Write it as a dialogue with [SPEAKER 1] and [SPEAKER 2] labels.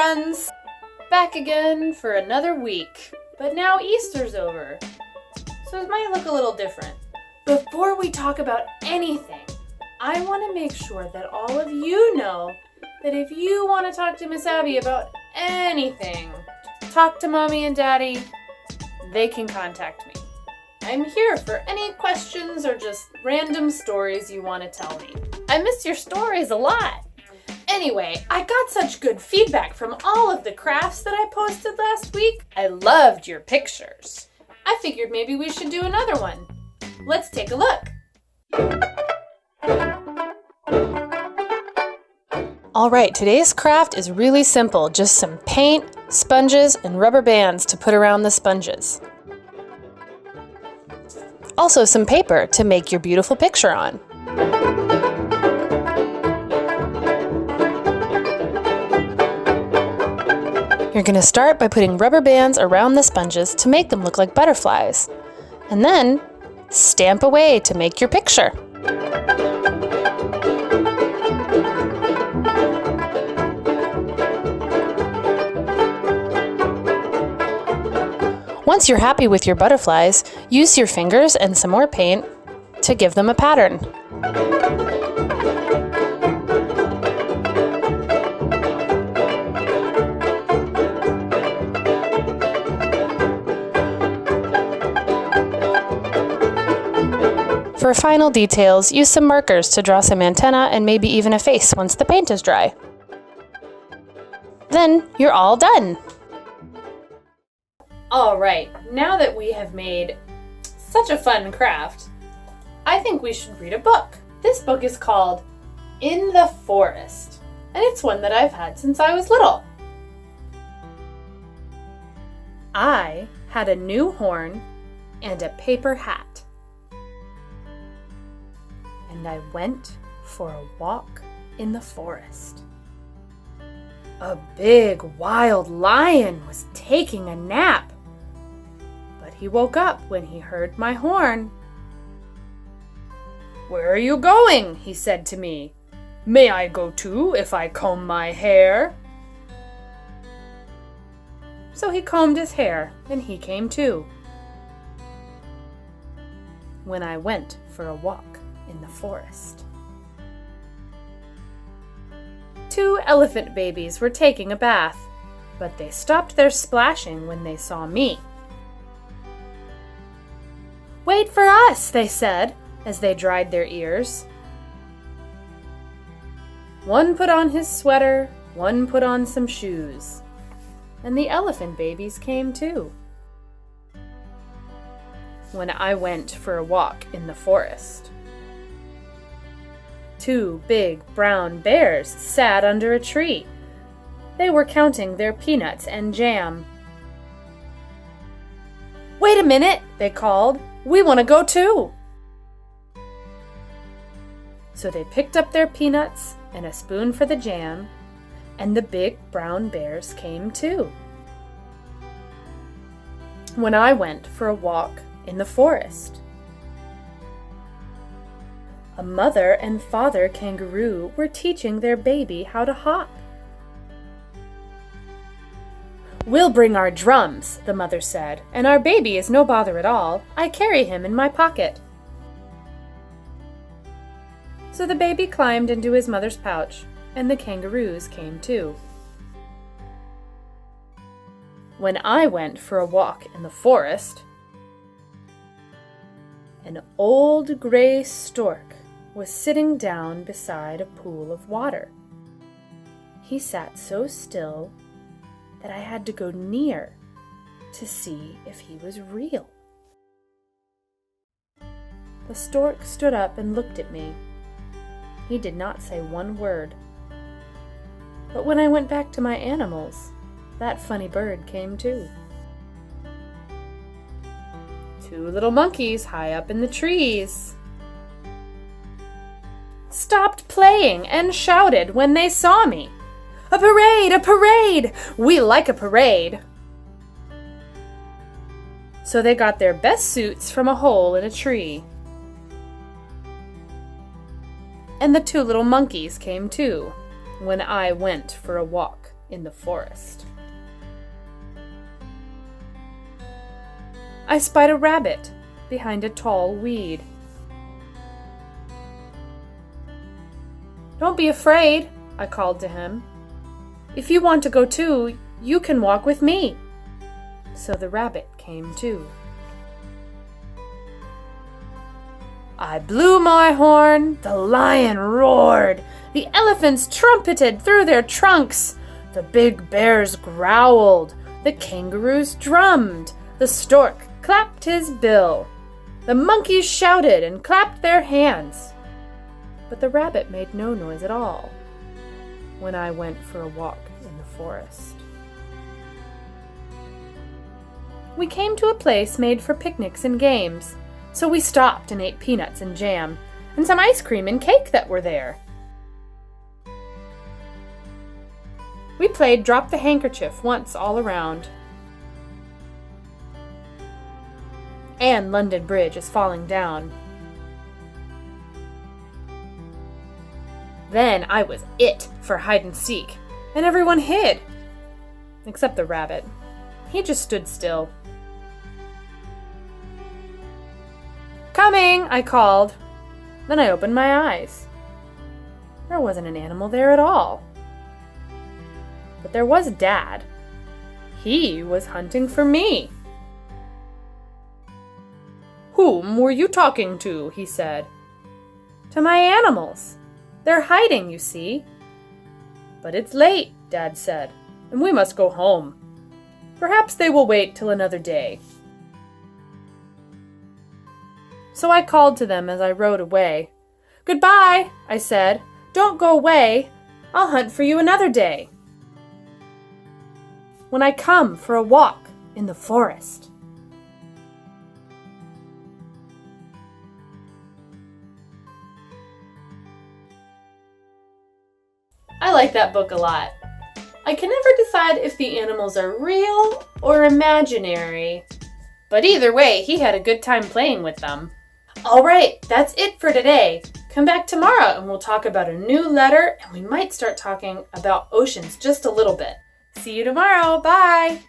[SPEAKER 1] friends! Back again for another week, but now Easter's over, so it might look a little different. Before we talk about anything, I want to make sure that all of you know that if you want to talk to Miss Abby about anything, talk to Mommy and Daddy, they can contact me. I'm here for any questions or just random stories you want to tell me. I miss your stories a lot. Anyway, I got such good feedback from all of the crafts that I posted last week. I loved your pictures. I figured maybe we should do another one. Let's take a look. All right, today's craft is really simple. Just some paint, sponges, and rubber bands to put around the sponges. Also some paper to make your beautiful picture on. You're going to start by putting rubber bands around the sponges to make them look like butterflies. And then stamp away to make your picture. Once you're happy with your butterflies, use your fingers and some more paint to give them a pattern. For final details, use some markers to draw some antenna and maybe even a face once the paint is dry. Then you're all done! Alright, now that we have made such a fun craft, I think we should read a book. This book is called In the Forest, and it's one that I've had since I was little. I had a new horn and a paper hat. And I went for a walk in the forest. A big wild lion was taking a nap, but he woke up when he heard my horn. "Where are you going?" he said to me. "May I go too if I comb my hair?" So he combed his hair and he came too. When I went for a walk in the forest. 2 elephant babies were taking a bath, but they stopped their splashing when they saw me. "Wait for us," they said as they dried their ears. One put on his sweater, one put on some shoes, and the elephant babies came too. When I went for a walk in the forest. 2 big brown bears sat under a tree. They were counting their peanuts and jam. "Wait a minute," they called. "We want to go too." So they picked up their peanuts and a spoon for the jam, and the big brown bears came too. When I went for a walk in the forest. A mother and father kangaroo were teaching their baby how to hop. "We'll bring our drums," the mother said, "and our baby is no bother at all. I carry him in my pocket." So the baby climbed into his mother's pouch, and the kangaroos came too. When I went for a walk in the forest, an old gray stork was sitting down beside a pool of water. He sat so still that I had to go near to see if he was real. The stork stood up and looked at me. He did not say one word. But when I went back to my animals, that funny bird came too. 2 little monkeys high up in the trees stopped playing and shouted when they saw me. "A parade! A parade! We like a parade!" So they got their best suits from a hole in a tree. And the 2 little monkeys came too when I went for a walk in the forest. I spied a rabbit behind a tall weed. "Don't be afraid," I called to him. "If you want to go too, you can walk with me." So the rabbit came too. I blew my horn, the lion roared, the elephants trumpeted through their trunks, the big bears growled, the kangaroos drummed, the stork clapped his bill, the monkeys shouted and clapped their hands. But the rabbit made no noise at all when I went for a walk in the forest. We came to a place made for picnics and games, so we stopped and ate peanuts and jam, and some ice cream and cake that were there. We played Drop the Handkerchief once all around. And London Bridge is falling down. Then I was it for hide and seek, and everyone hid. Except the rabbit. He just stood still. "Coming!" I called. Then I opened my eyes. There wasn't an animal there at all. But there was Dad. He was hunting for me. "Whom were you talking to?" he said. "To my animals. They're hiding, you see." "But it's late," Dad said, "and we must go home. Perhaps they will wait till another day." So I called to them as I rode away. "Goodbye," I said. "Don't go away. I'll hunt for you another day, when I come for a walk in the forest." I like that book a lot. I can never decide if the animals are real or imaginary, but either way, he had a good time playing with them. All right, that's it for today. Come back tomorrow and we'll talk about a new letter, and we might start talking about oceans just a little bit. See you tomorrow. Bye.